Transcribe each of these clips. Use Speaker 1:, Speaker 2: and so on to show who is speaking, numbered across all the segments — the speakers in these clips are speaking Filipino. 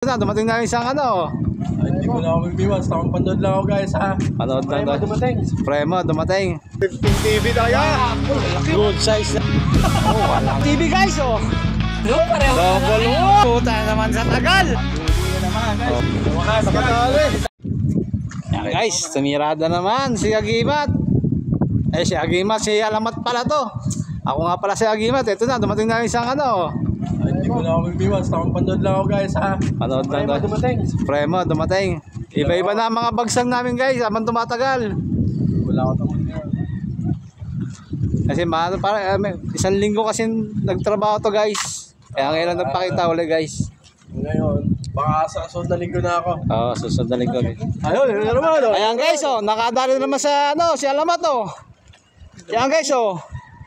Speaker 1: Dumating na isang ano.
Speaker 2: Hindi ko na ako magbiwas. Tamang panood lang ako guys ha.
Speaker 1: Panood lang daw.
Speaker 2: Dumating.
Speaker 1: Premo, dumating.
Speaker 2: 15 TV tayo.
Speaker 1: Good size na. Oh, wala. TV guys, oh. Double mo. Puta naman sa tagal. Yan guys, sumirada naman si Agimat. Eh si Agimat, si Alamat pala to. Ako nga pala si Agimat. Ito na, dumating na isang ano.
Speaker 2: Hindi ko na ako magbiwas. Tamang panood lang ako guys ha.
Speaker 1: Panood lang daw. Premo, dumating. Iba-iba na ang mga bagsang namin guys, habang tumatagal.
Speaker 2: Wala ako tamang.
Speaker 1: Kasi isang linggo kasi nagtrabaho to guys. Kaya ngayon lang nagpakita ulit guys.
Speaker 2: Ngayon, baka sa susunod na linggo na ako.
Speaker 1: Oo, susunod na linggo.
Speaker 2: Ayun, yun na naman.
Speaker 1: Ayan guys, oh, nakadali naman sa ano, si Alamat oh. Ayan guys, oh.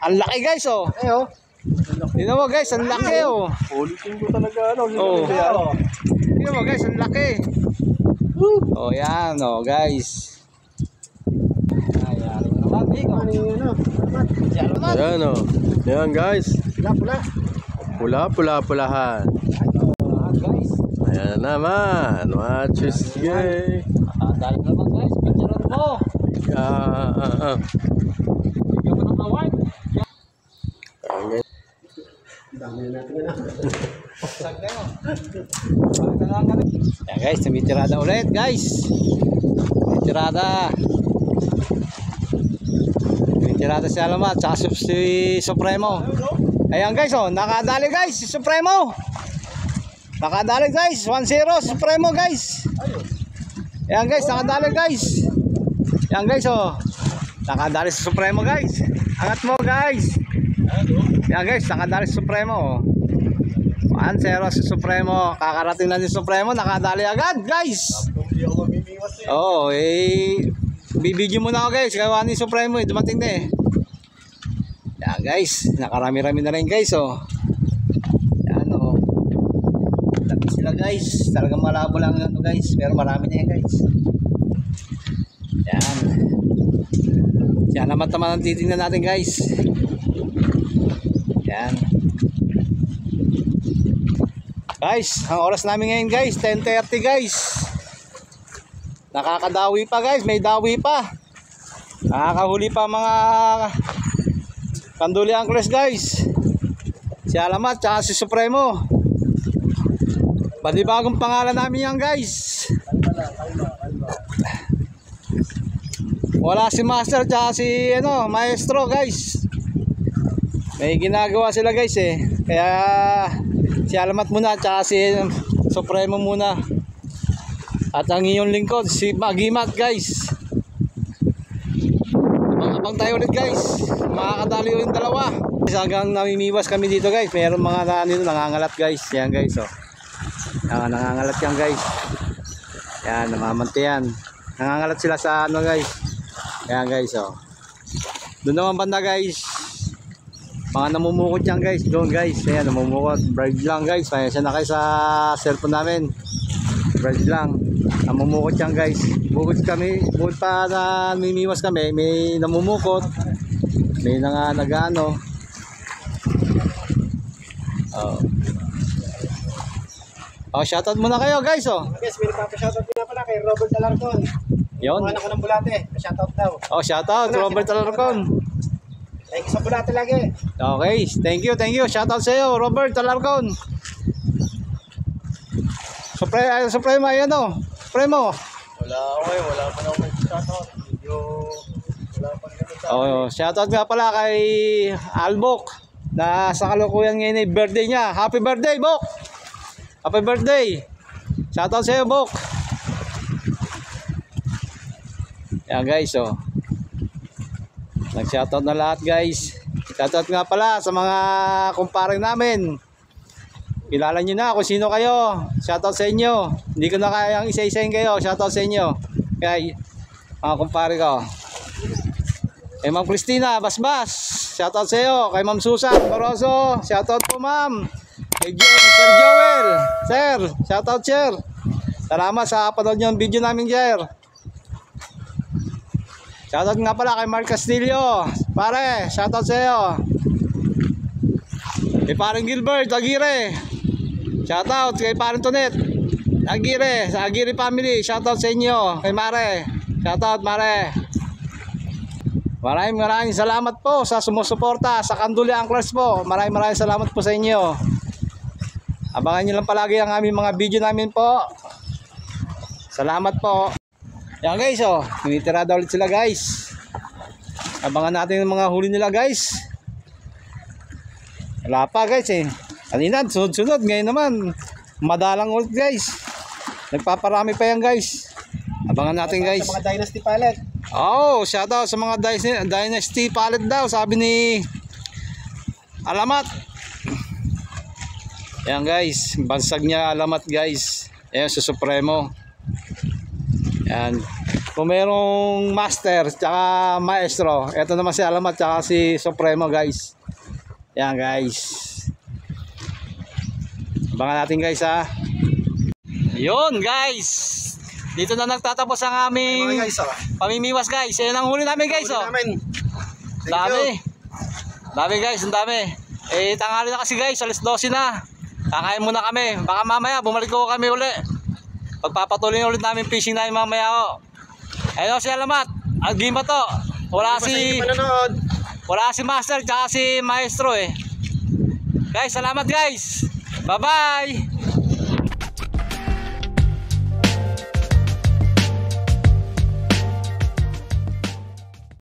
Speaker 1: Ang laki guys, oh.
Speaker 2: Ayo.
Speaker 1: Tingnan mo guys, ang laki oh.
Speaker 2: Ulitin ko talaga ano.
Speaker 1: Oh. Tingnan mo guys, ang laki. Oh, yan oh guys. Ayan.
Speaker 2: Ayan o. Ayan guys. Pula-pula-pulahan.
Speaker 1: Guys.
Speaker 2: Ayan naman. Matches gay.
Speaker 1: Nakadali naman guys, picture mo. Bigyan mo ng award. Yan guys, tumitirada ulit guys. Tumitirada si Alamat, tsaka si Supremo. Ayan guys, oh, nakadali guys si Supremo. Nakadali guys, 1-0 Supremo guys. Ayan guys, nakadali guys. Ayan guys, oh. Nakadali si Supremo guys. Angat mo guys. Ayan guys, nakadali si Supremo. 1-0 si Supremo. Kakarating na si Supremo, nakadali agad guys. Oo, bibigyan mo na ako guys. Gawa ni Supremo, dumating na eh. Yan guys, nakarami-rami na rin guys oh. Yan oh. Labi sila guys. Talagang malabo lang ano guys, pero marami na yan guys. Yan. Yan naman ang titingnan natin guys. Yan. Guys, ang oras namin ngayon guys, 10:30 guys. Nakakadawi pa guys, may dawi pa. Nakakahuli pa mga Kanduli Anglers guys. Si Alamat tsaka si Supremo. Bagong pangalan namin yan guys. Wala si Master tsaka si Maestro guys. May ginagawa sila guys eh. Kaya si Alamat muna tsaka si Supremo muna. At ang iyong lingkod si Agimat guys. Abang tayo ulit guys. Makakadali ulit dalawa. Hanggang namimiwas kami dito guys. Mayroon mga nangangalat guys. Yan guys oh. Yan, nangangalat yan guys. Yan, namamante yan. Nangangalat sila sa ano guys. Yan guys oh. Doon naman banda guys. Mga namumukot yan guys. Doon guys. Ayan, namumukot. Bribe lang guys. Pasensya na kayo sa cellphone namin. Bribe lang. Namumukot yan guys. Bukod pa na mimiwas kami. May namumukot. May nag-ano. Shoutout muna kayo guys oh.
Speaker 2: Yes, may nagpapa-shoutout din na pala kay Robert Alarcon.
Speaker 1: Yun.
Speaker 2: Kumain ako ng bulate. Shoutout daw.
Speaker 1: Shoutout Robert Alarcon.
Speaker 2: Thank you sa bulate lagi.
Speaker 1: Okay, thank you. Shoutout sa iyo, Robert Alarcon. Supremo, ayan o. Supremo.
Speaker 2: Wala pa na ako mag-shoutout. Wala pa na
Speaker 1: Shoutout nga pala kay Albok na sa kalukuyan ngayon ay birthday niya. Happy birthday, Bok! Happy birthday! Shoutout sa iyo, Bok. Yan guys, oh. Nag-shoutout na lahat guys. Shoutout nga pala sa mga kumpare namin. Kilala nyo na kung sino kayo. Shoutout sa inyo. Hindi ko na kayang isa-isahin kayo. Shoutout sa inyo. Kaya mga kumpare ko. Kay Ma'am Christina Basbas. Shoutout sa iyo. Kay Ma'am Susan Baroso. Shoutout po ma'am. Kay Sir Joel. Sir. Shoutout sir. Salamat sa panood nyo ang video namin sir. Shoutout nga pala kay Mark Castillo. Pare, shoutout sa iyo. Kay parang Gilbert Aguirre. Shoutout kay parang Tonet. Aguirre, sa Aguirre family, shoutout sa inyo. Kay Mare, shoutout Mare. Maraming salamat po sa sumusuporta sa Kanduli Anglers po. Maraming salamat po sa inyo. Abangan nyo lang palagi ang aming mga video namin po. Salamat po. Yan guys, oh, tinitirada ulit sila guys. Abangan natin yung mga huli nila guys. Wala pa guys eh. Kanina sunod-sunod, ngayon naman madalang ulit guys. Nagpaparami pa yan guys. Abangan natin guys.
Speaker 2: Sa mga Dynasty Pallet.
Speaker 1: Oh, shoutout sa mga Dynasty Pallet daw, sabi ni Alamat. Yan guys, bansag niya Alamat guys. Ayan sa Supremo. Yan. Kung merong master tsaka maestro, eto naman si Alamat tsaka si Supremo guys. Yan guys. Abangan natin guys ha. Yun guys. Dito na nagtatapos ang aming pamimiwas guys. Yan ang huli namin guys. Oh. Dami. Dami guys, ang dami. Eh tanghali na kasi guys, alas 12 na. Kakain muna kami. Baka mamaya bumalik ko kami uli. Pagpapatuloy ulit namin fishing namin mamaya oh. Ayun si Alamat. Agima to. Wala si master tsaka si maestro eh. Guys, salamat guys. Bye bye.